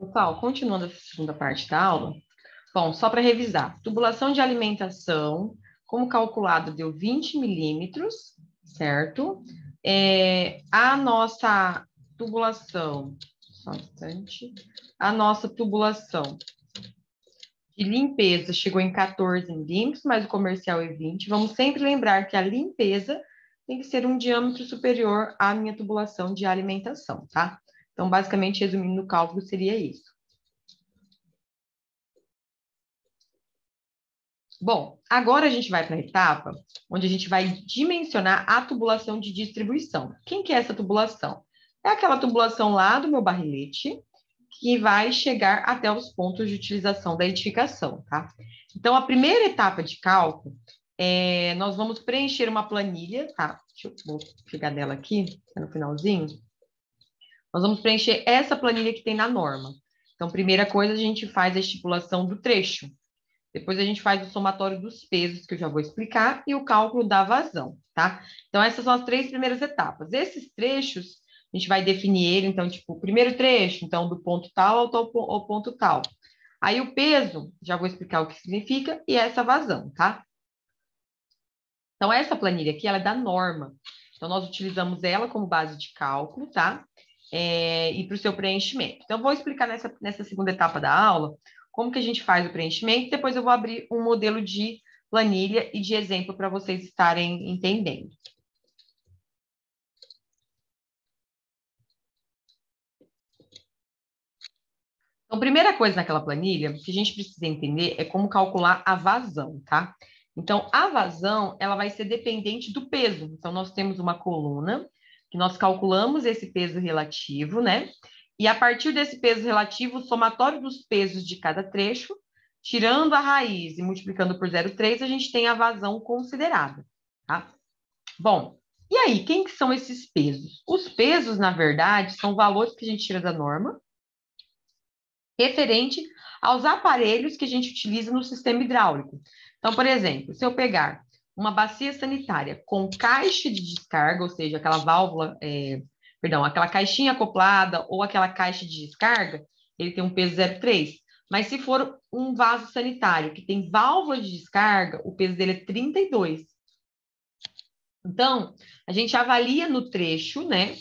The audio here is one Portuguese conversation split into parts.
Pessoal, continuando essa segunda parte da aula, bom, só para revisar, tubulação de alimentação, como calculado, deu 20 milímetros, certo? A nossa tubulação, só um instante, a nossa tubulação de limpeza chegou em 14 milímetros, mas o comercial é 20. Vamos sempre lembrar que a limpeza tem que ser um diâmetro superior à minha tubulação de alimentação, tá? Então, basicamente, resumindo o cálculo, seria isso. Bom, agora a gente vai para a etapa onde a gente vai dimensionar a tubulação de distribuição. Quem que é essa tubulação? É aquela tubulação lá do meu barrilete que vai chegar até os pontos de utilização da edificação, tá? Então, a primeira etapa de cálculo, nós vamos preencher uma planilha, tá? Vou pegar dela aqui, no finalzinho. Nós vamos preencher essa planilha que tem na norma. Então, primeira coisa, a gente faz a estipulação do trecho. Depois a gente faz o somatório dos pesos, que eu já vou explicar, e o cálculo da vazão, tá? Então, essas são as 3 primeiras etapas. Esses trechos, a gente vai definir ele, então, tipo, o primeiro trecho, então, do ponto tal ao ponto tal. Aí, o peso, já vou explicar o que significa, e essa vazão, tá? Então, essa planilha aqui, ela é da norma. Então, nós utilizamos ela como base de cálculo, tá? E para o seu preenchimento. Então, eu vou explicar nessa segunda etapa da aula como que a gente faz o preenchimento, depois eu vou abrir um modelo de planilha e de exemplo para vocês estarem entendendo. Então, primeira coisa naquela planilha que a gente precisa entender é como calcular a vazão, tá? Então, a vazão, ela vai ser dependente do peso. Então, nós temos uma coluna que nós calculamos esse peso relativo, né? E a partir desse peso relativo, o somatório dos pesos de cada trecho, tirando a raiz e multiplicando por 0,3, a gente tem a vazão considerada, tá? Bom, e aí, quem que são esses pesos? Os pesos, na verdade, são valores que a gente tira da norma, referente aos aparelhos que a gente utiliza no sistema hidráulico. Então, por exemplo, se eu pegar uma bacia sanitária com caixa de descarga, ou seja, aquela válvula, aquela caixinha acoplada ou aquela caixa de descarga, ele tem um peso 0,3. Mas se for um vaso sanitário que tem válvula de descarga, o peso dele é 32. Então, a gente avalia no trecho, né,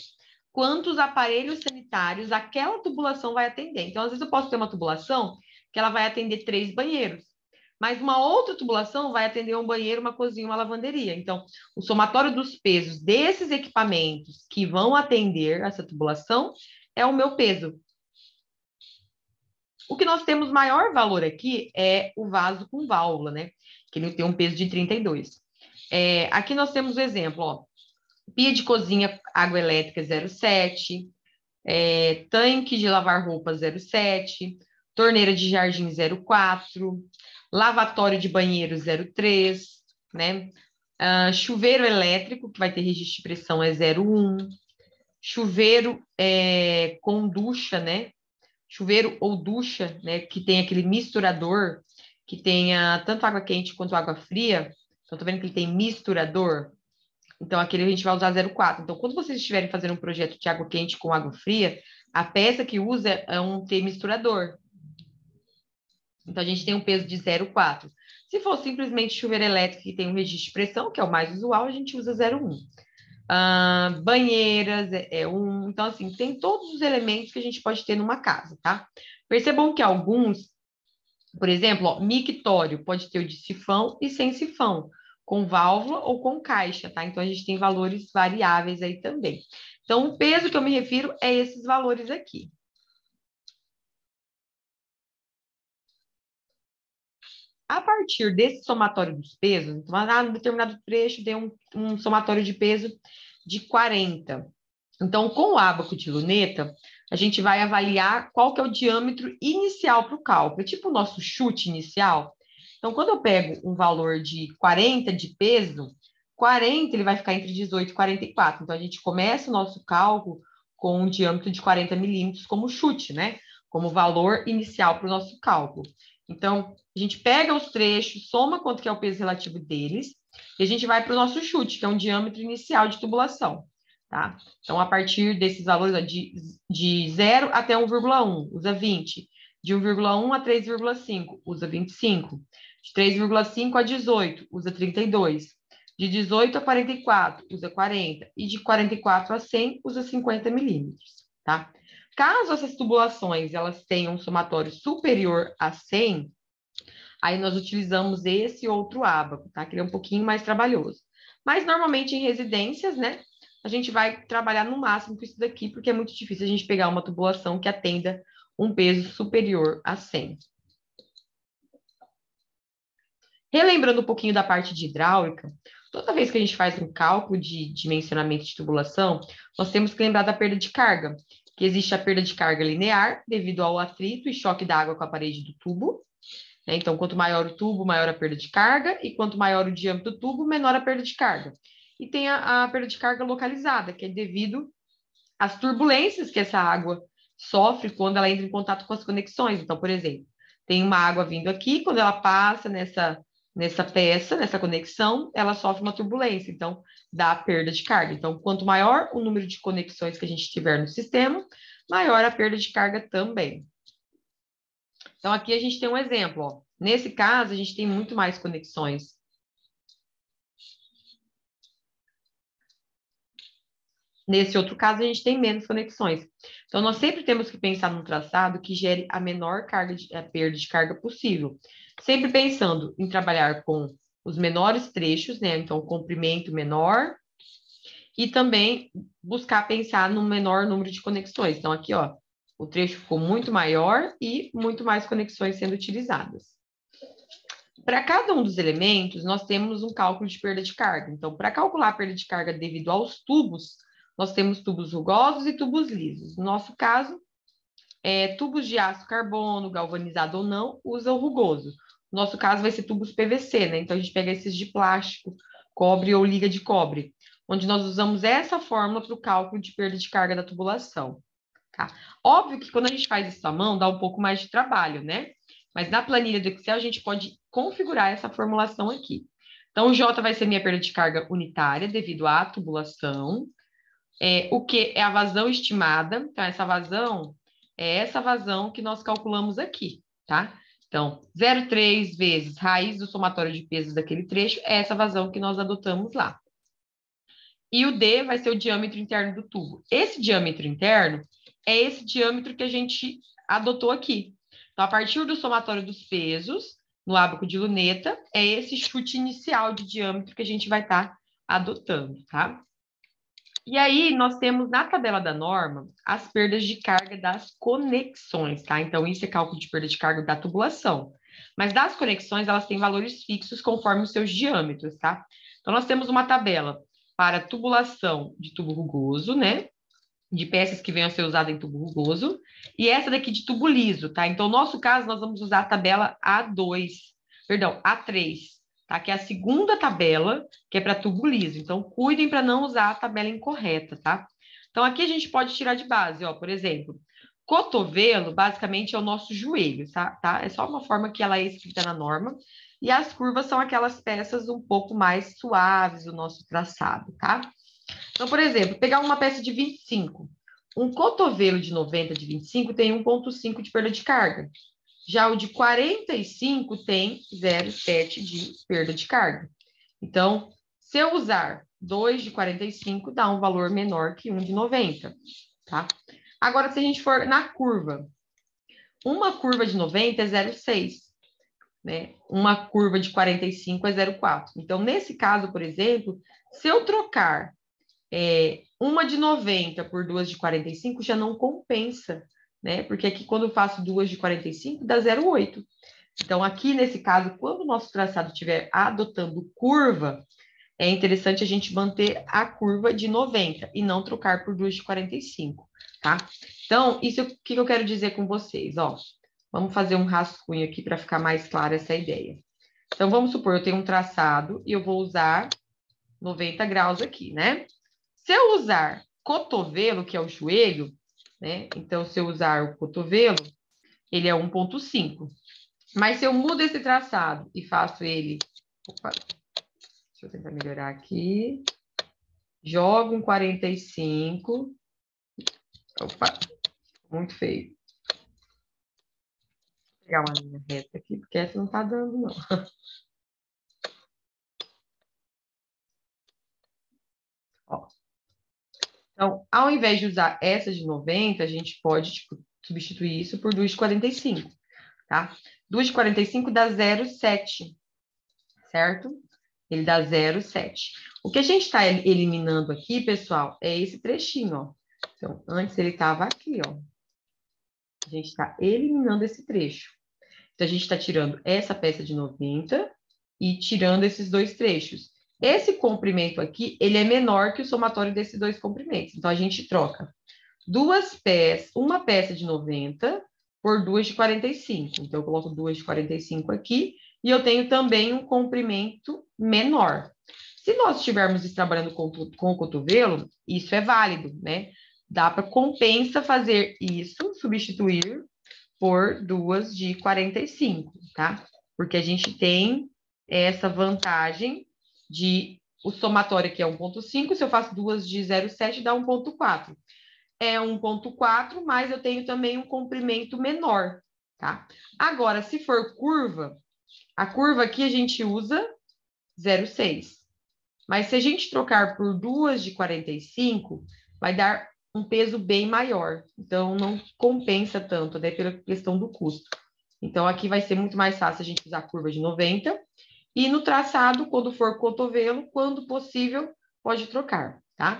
quantos aparelhos sanitários aquela tubulação vai atender. Então, às vezes eu posso ter uma tubulação que ela vai atender 3 banheiros, mas uma outra tubulação vai atender um banheiro, uma cozinha, uma lavanderia. Então, o somatório dos pesos desses equipamentos que vão atender essa tubulação é o meu peso. O que nós temos maior valor aqui é o vaso com válvula, né? Que ele tem um peso de 32. Aqui nós temos o exemplo, ó. Pia de cozinha, água elétrica 0,7, tanque de lavar roupa 0,7, torneira de jardim 0,4, lavatório de banheiro 0,3, né? Chuveiro elétrico, que vai ter registro de pressão, é 0,1. Chuveiro com ducha, né? Chuveiro ou ducha, né? Que tem aquele misturador, que tenha tanto água quente quanto água fria. Então, tô vendo que ele tem misturador. Então, aquele a gente vai usar 0,4. Então, quando vocês estiverem fazendo um projeto de água quente com água fria, a peça que usa é um misturador. Então, a gente tem um peso de 0,4. Se for simplesmente chuveiro elétrico que tem um registro de pressão, que é o mais usual, a gente usa 0,1. Banheiras é 1. Então, assim, tem todos os elementos que a gente pode ter numa casa, tá? Percebam que alguns, por exemplo, ó, mictório pode ter o de sifão e sem sifão, com válvula ou com caixa, tá? Então, a gente tem valores variáveis aí também. Então, o peso que eu me refiro é esses valores aqui. A partir desse somatório dos pesos, então, um determinado trecho deu um somatório de peso de 40. Então, com o ábaco de luneta, a gente vai avaliar qual que é o diâmetro inicial para o cálculo. É tipo o nosso chute inicial. Então, quando eu pego um valor de 40 de peso, 40 ele vai ficar entre 18 e 44. Então, a gente começa o nosso cálculo com um diâmetro de 40 milímetros como chute, né? Como valor inicial para o nosso cálculo. Então, a gente pega os trechos, soma quanto que é o peso relativo deles, e a gente vai para o nosso chute, que é um diâmetro inicial de tubulação. tá? Então, a partir desses valores, ó, de 0 até 1,1, usa 20. De 1,1 a 3,5, usa 25. De 3,5 a 18, usa 32. De 18 a 44, usa 40. E de 44 a 100, usa 50 milímetros, tá? Caso essas tubulações elas tenham um somatório superior a 100, aí nós utilizamos esse outro ábaco, tá? Que ele é um pouquinho mais trabalhoso. Mas normalmente em residências, né? A gente vai trabalhar no máximo com isso daqui, porque é muito difícil a gente pegar uma tubulação que atenda um peso superior a 100. Relembrando um pouquinho da parte de hidráulica, toda vez que a gente faz um cálculo de dimensionamento de tubulação, nós temos que lembrar da perda de carga, que existe a perda de carga linear, devido ao atrito e choque da água com a parede do tubo. Então, quanto maior o tubo, maior a perda de carga, e quanto maior o diâmetro do tubo, menor a perda de carga. E tem a perda de carga localizada, que é devido às turbulências que essa água sofre quando ela entra em contato com as conexões. Então, por exemplo, tem uma água vindo aqui, quando ela passa nessa peça, nessa conexão, ela sofre uma turbulência, então dá perda de carga. Então, quanto maior o número de conexões que a gente tiver no sistema, maior a perda de carga também. Então, aqui a gente tem um exemplo, ó. Nesse caso, a gente tem muito mais conexões. Nesse outro caso, a gente tem menos conexões. Então, nós sempre temos que pensar num traçado que gere a menor perda de carga possível. Sempre pensando em trabalhar com os menores trechos, né? Então, comprimento menor. E também buscar pensar no menor número de conexões. Então, aqui, ó, o trecho ficou muito maior e muito mais conexões sendo utilizadas. Para cada um dos elementos, nós temos um cálculo de perda de carga. Então, para calcular a perda de carga devido aos tubos, nós temos tubos rugosos e tubos lisos. No nosso caso, tubos de aço carbono, galvanizado ou não, usa o rugoso. No nosso caso, vai ser tubos PVC, né? Então, a gente pega esses de plástico, cobre ou liga de cobre, onde nós usamos essa fórmula para o cálculo de perda de carga da tubulação. Tá? Óbvio que quando a gente faz isso à mão, dá um pouco mais de trabalho, né? Mas na planilha do Excel, a gente pode configurar essa formulação aqui. Então, o J vai ser minha perda de carga unitária devido à tubulação. O Q é a vazão estimada. Então, essa vazão é essa vazão que nós calculamos aqui, tá? Então, 0,3 vezes raiz do somatório de pesos daquele trecho é essa vazão que nós adotamos lá. E o D vai ser o diâmetro interno do tubo. Esse diâmetro interno é esse diâmetro que a gente adotou aqui. Então, a partir do somatório dos pesos, no ábaco de luneta, é esse chute inicial de diâmetro que a gente vai estar adotando, tá? E aí, nós temos na tabela da norma as perdas de carga das conexões, tá? Então, isso é cálculo de perda de carga da tubulação. Mas das conexões, elas têm valores fixos conforme os seus diâmetros, tá? Então, nós temos uma tabela para tubulação de tubo rugoso, né? De peças que venham a ser usadas em tubo rugoso. E essa daqui de tubo liso, tá? Então, no nosso caso, nós vamos usar a tabela A3, tá? Que é a segunda tabela, que é para tubo liso. Então, cuidem para não usar a tabela incorreta, tá? Então, aqui a gente pode tirar de base, ó, por exemplo, cotovelo, basicamente, é o nosso joelho, tá? É só uma forma que ela é escrita na norma. E as curvas são aquelas peças um pouco mais suaves do nosso traçado, tá? Então, por exemplo, pegar uma peça de 25. Um cotovelo de 90 de 25 tem 1,5 de perda de carga. Já o de 45 tem 0,7 de perda de carga. Então, se eu usar 2 de 45, dá um valor menor que 1 de 90, tá? Agora, se a gente for na curva, uma curva de 90 é 0,6, né? Uma curva de 45 é 0,4. Então, nesse caso, por exemplo, se eu trocar uma de 90 por duas de 45 já não compensa, né? Porque aqui, quando eu faço duas de 45, dá 0,8. Então, aqui nesse caso, quando o nosso traçado estiver adotando curva, é interessante a gente manter a curva de 90 e não trocar por duas de 45, tá? Então, isso o que eu quero dizer com vocês, ó. Vamos fazer um rascunho aqui para ficar mais clara essa ideia. Então, vamos supor, eu tenho um traçado e eu vou usar 90 graus aqui, né? Se eu usar cotovelo, que é o joelho, né? Então, se eu usar o cotovelo, ele é 1,5. Mas se eu mudo esse traçado e faço ele... Opa, deixa eu tentar melhorar aqui. jogo um 45. Opa, muito feio. Vou pegar uma linha reta aqui, porque essa não tá dando, não. Ó. Então, ao invés de usar essa de 90, a gente pode tipo, substituir isso por duas de 45, tá? Duas de 45 dá 0,7, certo? Ele dá 0,7. O que a gente está eliminando aqui, pessoal, é esse trechinho, ó. Então, antes ele estava aqui, ó. A gente está eliminando esse trecho. Então, a gente está tirando essa peça de 90 e tirando esses dois trechos. Esse comprimento aqui, ele é menor que o somatório desses dois comprimentos. Então, a gente troca uma peça de 90 por duas de 45. Então, eu coloco duas de 45 aqui e eu tenho também um comprimento menor. Se nós estivermos trabalhando com o cotovelo, isso é válido, né? Dá para compensa fazer isso, substituir por duas de 45, tá? Porque a gente tem essa vantagem de o somatório aqui é 1,5, se eu faço duas de 0,7 dá 1,4. É 1,4, mas eu tenho também um comprimento menor, tá? Agora, se for curva, a curva aqui a gente usa 0,6. Mas se a gente trocar por duas de 45, vai dar um peso bem maior. Então, não compensa tanto, né, pela questão do custo. Então, aqui vai ser muito mais fácil a gente usar a curva de 90. E no traçado, quando for cotovelo, quando possível, pode trocar, tá?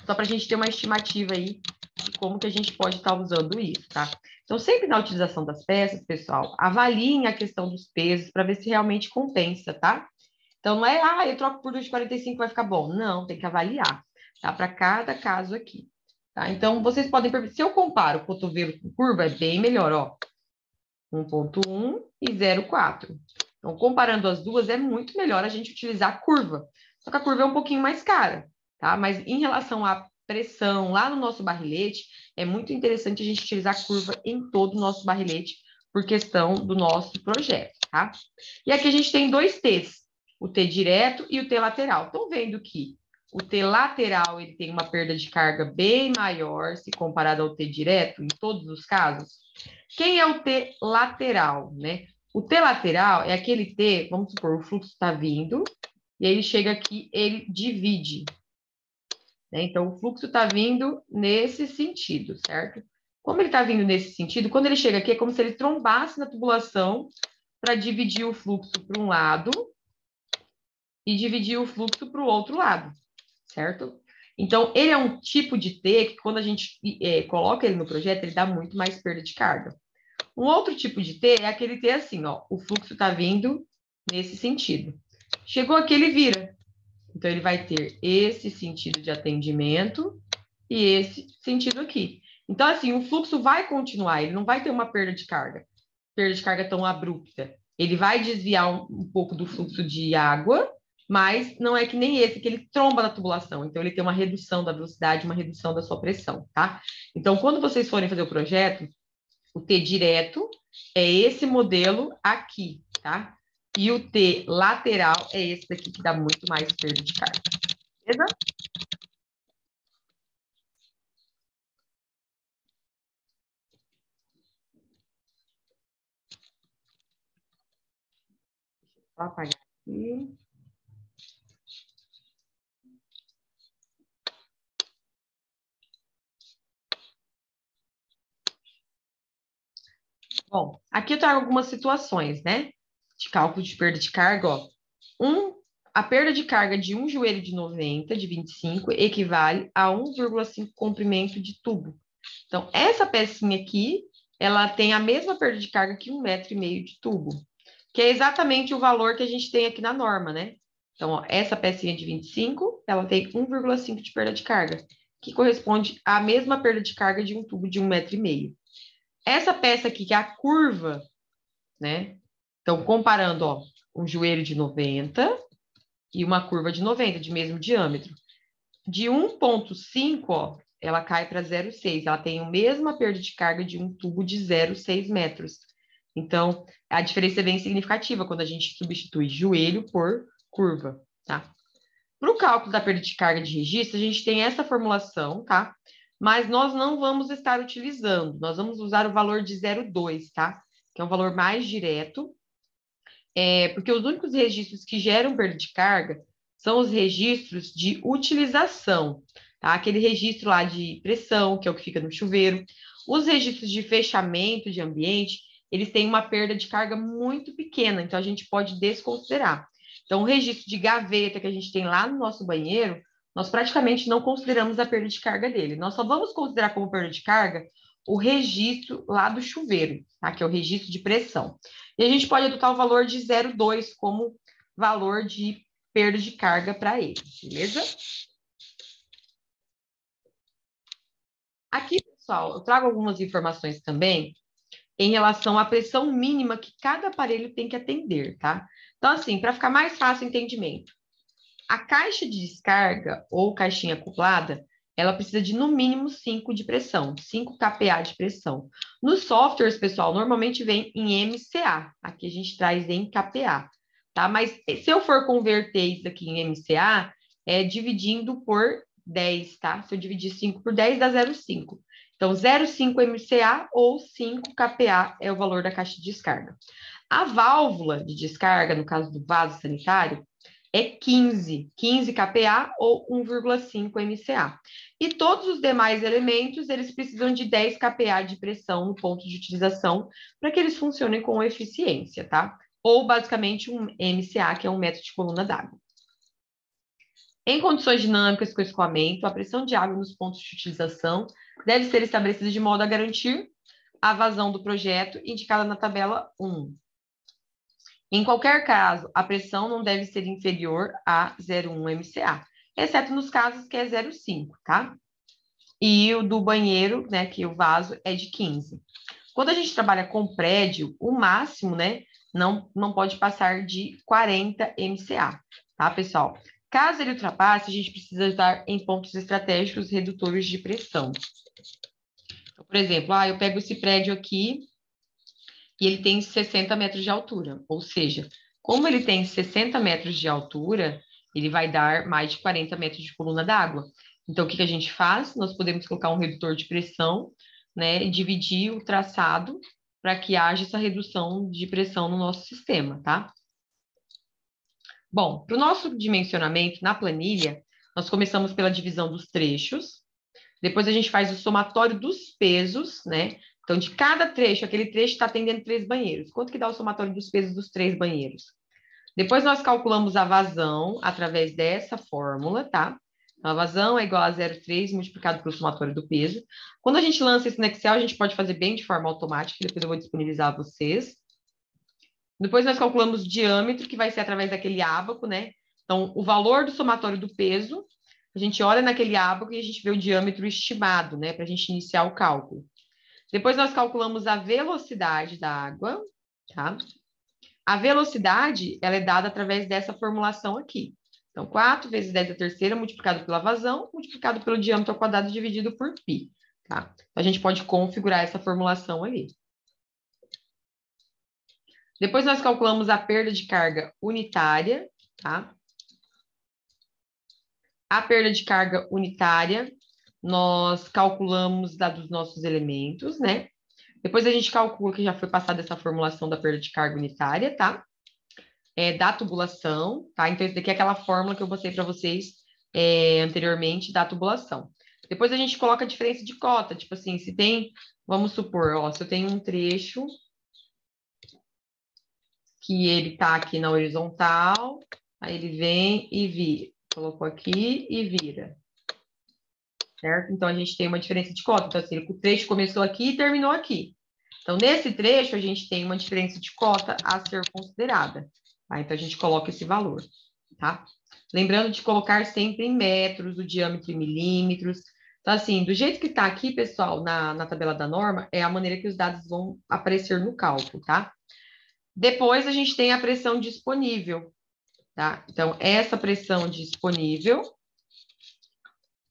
Só para a gente ter uma estimativa aí de como que a gente pode estar usando isso, tá? Então, sempre na utilização das peças, pessoal, avaliem a questão dos pesos para ver se realmente compensa, tá? Então, não é, eu troco por 2 de 45 vai ficar bom. Não, tem que avaliar, tá? Para cada caso aqui, tá? Então, vocês podem perceber, se eu comparo cotovelo com curva, é bem melhor, ó. 1,1 e 0,4. Então, comparando as duas, é muito melhor a gente utilizar a curva. Só que a curva é um pouquinho mais cara, tá? Mas em relação à pressão lá no nosso barrilete, é muito interessante a gente utilizar a curva em todo o nosso barrilete, por questão do nosso projeto, tá? E aqui a gente tem dois T's, o T direto e o T lateral. Estão vendo que o T lateral ele tem uma perda de carga bem maior se comparado ao T direto, em todos os casos? Quem é o T lateral, né? O T lateral é aquele T, vamos supor, o fluxo está vindo, e aí ele chega aqui, ele divide. Né? Então, o fluxo está vindo nesse sentido, certo? Como ele está vindo nesse sentido, quando ele chega aqui, é como se ele trombasse na tubulação para dividir o fluxo para um lado e dividir o fluxo para o outro lado, certo? Então, ele é um tipo de T que, quando a gente coloca ele no projeto, ele dá muito mais perda de carga. Um outro tipo de T é aquele T assim, ó, o fluxo está vindo nesse sentido. Chegou aqui, ele vira. Então, ele vai ter esse sentido de atendimento e esse sentido aqui. Então, assim, o fluxo vai continuar, ele não vai ter uma perda de carga tão abrupta. Ele vai desviar um pouco do fluxo de água, mas não é que nem esse, que ele tromba na tubulação. Então, ele tem uma redução da velocidade, uma redução da sua pressão, tá? Então, quando vocês forem fazer o projeto, o T direto é esse modelo aqui, tá? E o T lateral é esse daqui, que dá muito mais perda de carga. Beleza? Vou apagar aqui. Bom, aqui eu trago algumas situações, né? De cálculo de perda de carga, ó. A perda de carga de um joelho de 90, de 25, equivale a 1,5 comprimento de tubo. Então, essa pecinha aqui, ela tem a mesma perda de carga que 1,5 metro de tubo, que é exatamente o valor que a gente tem aqui na norma, né? Então, ó, essa pecinha de 25, ela tem 1,5 de perda de carga, que corresponde à mesma perda de carga de um tubo de 1,5 metro. Essa peça aqui, que é a curva, né? Então, comparando, ó, um joelho de 90 e uma curva de 90, de mesmo diâmetro. De 1,5, ó, ela cai para 0,6. Ela tem a mesma perda de carga de um tubo de 0,6 metros. Então, a diferença é bem significativa quando a gente substitui joelho por curva, tá? Para o cálculo da perda de carga de registro, a gente tem essa formulação, tá? Mas nós não vamos estar utilizando, nós vamos usar o valor de 0,2, tá? Que é um valor mais direto, porque os únicos registros que geram perda de carga são os registros de utilização, tá? Aquele registro lá de pressão, que é o que fica no chuveiro. Os registros de fechamento de ambiente, eles têm uma perda de carga muito pequena, então a gente pode desconsiderar. Então, o registro de gaveta que a gente tem lá no nosso banheiro, nós praticamente não consideramos a perda de carga dele. Nós só vamos considerar como perda de carga o registro lá do chuveiro, tá? Que é o registro de pressão. E a gente pode adotar o valor de 0,2 como valor de perda de carga para ele, beleza? Aqui, pessoal, eu trago algumas informações também em relação à pressão mínima que cada aparelho tem que atender, tá? Então, assim, para ficar mais fácil o entendimento, a caixa de descarga ou caixinha acoplada, ela precisa de no mínimo 5 de pressão, 5 kPa de pressão. Nos softwares, pessoal, normalmente vem em MCA. Aqui a gente traz em kPa, tá? Mas se eu for converter isso aqui em MCA, é dividindo por 10, tá? Se eu dividir 5 por 10, dá 0,5. Então, 0,5 MCA ou 5 kPa é o valor da caixa de descarga. A válvula de descarga, no caso do vaso sanitário, é 15 kPa ou 1,5 MCA. E todos os demais elementos, eles precisam de 10 kPa de pressão no ponto de utilização para que eles funcionem com eficiência, tá? Ou, basicamente, um MCA, que é um metro de coluna d'água. Em condições dinâmicas com escoamento, a pressão de água nos pontos de utilização deve ser estabelecida de modo a garantir a vazão do projeto indicada na tabela 1. Em qualquer caso, a pressão não deve ser inferior a 0,1 MCA, exceto nos casos que é 0,5, tá? E o do banheiro, né, que o vaso é de 15. Quando a gente trabalha com prédio, o máximo, né, não pode passar de 40 MCA, tá, pessoal? Caso ele ultrapasse, a gente precisa estar em pontos estratégicos redutores de pressão. Então, por exemplo, eu pego esse prédio aqui e ele tem 60 metros de altura, ou seja, como ele tem 60 metros de altura, ele vai dar mais de 40 metros de coluna d'água. Então, o que a gente faz? Nós podemos colocar um redutor de pressão, né, e dividir o traçado para que haja essa redução de pressão no nosso sistema, tá? Bom, para o nosso dimensionamento na planilha, nós começamos pela divisão dos trechos, depois a gente faz o somatório dos pesos, né? Então, de cada trecho, aquele trecho está atendendo 3 banheiros. Quanto que dá o somatório dos pesos dos 3 banheiros? Depois nós calculamos a vazão através dessa fórmula, tá? Então, a vazão é igual a 0,3 multiplicado pelo somatório do peso. Quando a gente lança isso no Excel, a gente pode fazer bem de forma automática, depois eu vou disponibilizar a vocês. Depois nós calculamos o diâmetro, que vai ser através daquele ábaco, né? Então, o valor do somatório do peso, a gente olha naquele ábaco e a gente vê o diâmetro estimado, né? Para a gente iniciar o cálculo. Depois nós calculamos a velocidade da água, tá? A velocidade, ela é dada através dessa formulação aqui. Então, 4 vezes 10 à terceira multiplicado pela vazão, multiplicado pelo diâmetro ao quadrado dividido por π, tá? Então, a gente pode configurar essa formulação ali. Depois nós calculamos a perda de carga unitária, tá? A perda de carga unitária, nós calculamos dados dos nossos elementos, né? Depois a gente calcula que já foi passada essa formulação da perda de carga unitária, tá? Da tubulação, tá? Então, isso daqui é aquela fórmula que eu mostrei para vocês anteriormente da tubulação. Depois a gente coloca a diferença de cota, tipo assim, se tem, vamos supor, ó, se eu tenho um trecho que ele tá aqui na horizontal, aí ele vem e vira, colocou aqui e vira, certo? Então, a gente tem uma diferença de cota, então assim, o trecho começou aqui e terminou aqui. Então, nesse trecho, a gente tem uma diferença de cota a ser considerada. Tá? Então, a gente coloca esse valor, tá? Lembrando de colocar sempre em metros, o diâmetro em milímetros. Então, assim, do jeito que está aqui, pessoal, na tabela da norma, é a maneira que os dados vão aparecer no cálculo, tá? Depois, a gente tem a pressão disponível, tá? Então, essa pressão disponível,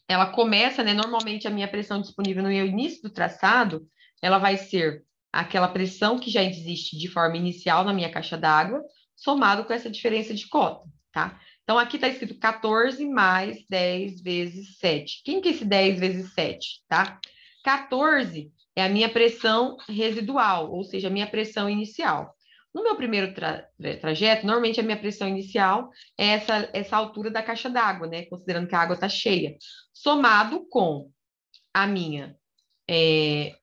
ela começa, né? Normalmente, a minha pressão disponível no início do traçado, ela vai ser aquela pressão que já existe de forma inicial na minha caixa d'água, somado com essa diferença de cota, tá? Então, Então, aqui está escrito 14 mais 10 vezes 7. Quem que é esse 10 vezes 7, tá? 14 é a minha pressão residual, ou seja, a minha pressão inicial. No meu primeiro trajeto, normalmente a minha pressão inicial é essa altura da caixa d'água, né? Considerando que a água está cheia. Somado com a minha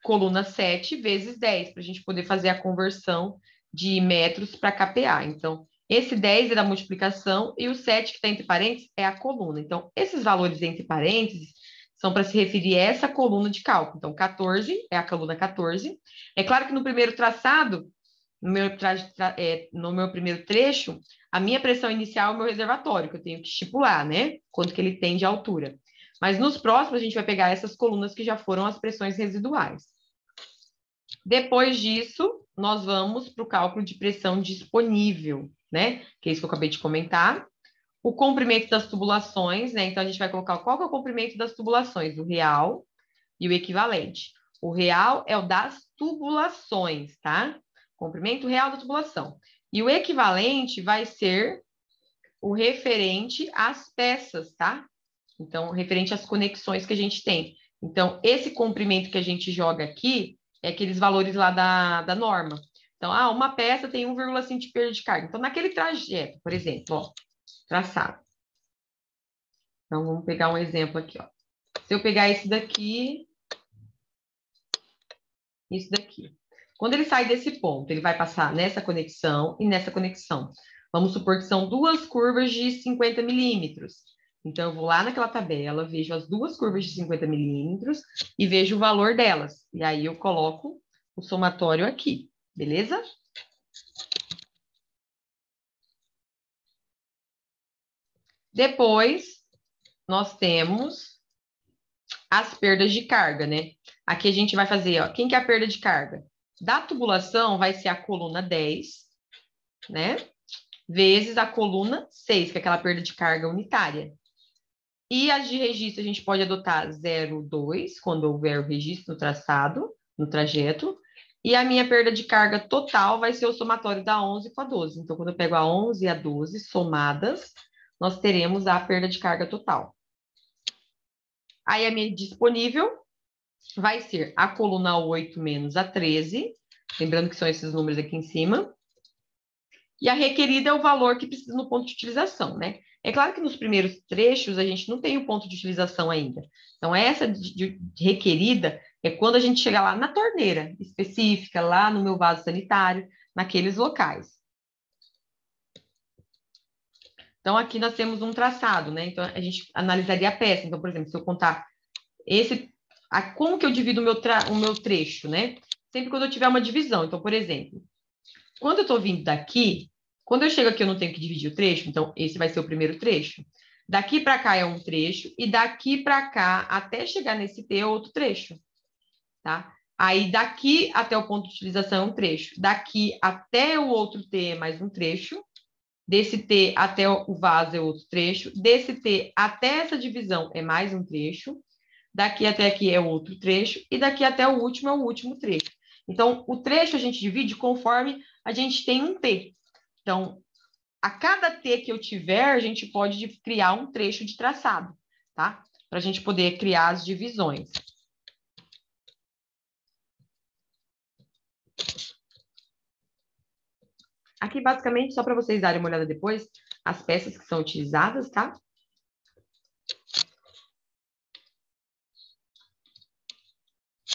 coluna 7 vezes 10, para a gente poder fazer a conversão de metros para kPa. Então, esse 10 é da multiplicação e o 7 que está entre parênteses é a coluna. Então, esses valores entre parênteses são para se referir a essa coluna de cálculo. Então, 14 é a coluna 14. É claro que no primeiro traçado, no meu primeiro trecho, a minha pressão inicial é o meu reservatório, que eu tenho que estipular, né? Quanto que ele tem de altura. Mas nos próximos, a gente vai pegar essas colunas que já foram as pressões residuais. Depois disso, nós vamos para o cálculo de pressão disponível, né? Que é isso que eu acabei de comentar. O comprimento das tubulações, né? Então, a gente vai colocar qual que é o comprimento das tubulações, o real e o equivalente. O real é o das tubulações, tá? Comprimento real da tubulação. E o equivalente vai ser o referente às peças, tá? Então, referente às conexões que a gente tem. Então, esse comprimento que a gente joga aqui é aqueles valores lá da norma. Então, uma peça tem 1,5 de perda de carga. Então, naquele trajeto, por exemplo, ó, traçado. Então, vamos pegar um exemplo aqui, ó. Se eu pegar esse daqui, isso daqui. Quando ele sai desse ponto, ele vai passar nessa conexão e nessa conexão. Vamos supor que são duas curvas de 50 milímetros. Então, eu vou lá naquela tabela, vejo as duas curvas de 50 milímetros e vejo o valor delas. E aí, eu coloco o somatório aqui, beleza? Depois, nós temos as perdas de carga, né? Aqui a gente vai fazer, ó, quem que é a perda de carga? Da tubulação vai ser a coluna 10, né? Vezes a coluna 6, que é aquela perda de carga unitária. E as de registro a gente pode adotar 0,2, quando houver o registro no traçado, no trajeto. E a minha perda de carga total vai ser o somatório da 11 com a 12. Então, quando eu pego a 11 e a 12 somadas, nós teremos a perda de carga total. Aí a minha disponível vai ser a coluna 8 menos a 13, lembrando que são esses números aqui em cima. E a requerida é o valor que precisa no ponto de utilização, né? É claro que nos primeiros trechos a gente não tem o ponto de utilização ainda. Então, essa de requerida é quando a gente chega lá na torneira específica, lá no meu vaso sanitário, naqueles locais. Então, aqui nós temos um traçado, né? Então, a gente analisaria a peça. Então, por exemplo, se eu contar como que eu divido o meu trecho, né? Sempre quando eu tiver uma divisão. Então, por exemplo, quando eu estou vindo daqui, quando eu chego aqui eu não tenho que dividir o trecho, então esse vai ser o primeiro trecho. Daqui para cá é um trecho e daqui para cá até chegar nesse T é outro trecho, tá? Aí daqui até o ponto de utilização é um trecho. Daqui até o outro T é mais um trecho. Desse T até o vaso é outro trecho. Desse T até essa divisão é mais um trecho. Daqui até aqui é outro trecho. E daqui até o último é o último trecho. Então, o trecho a gente divide conforme a gente tem um T. Então, a cada T que eu tiver, a gente pode criar um trecho de traçado, tá? Para a gente poder criar as divisões. Aqui, basicamente, só para vocês darem uma olhada depois, as peças que são utilizadas, tá?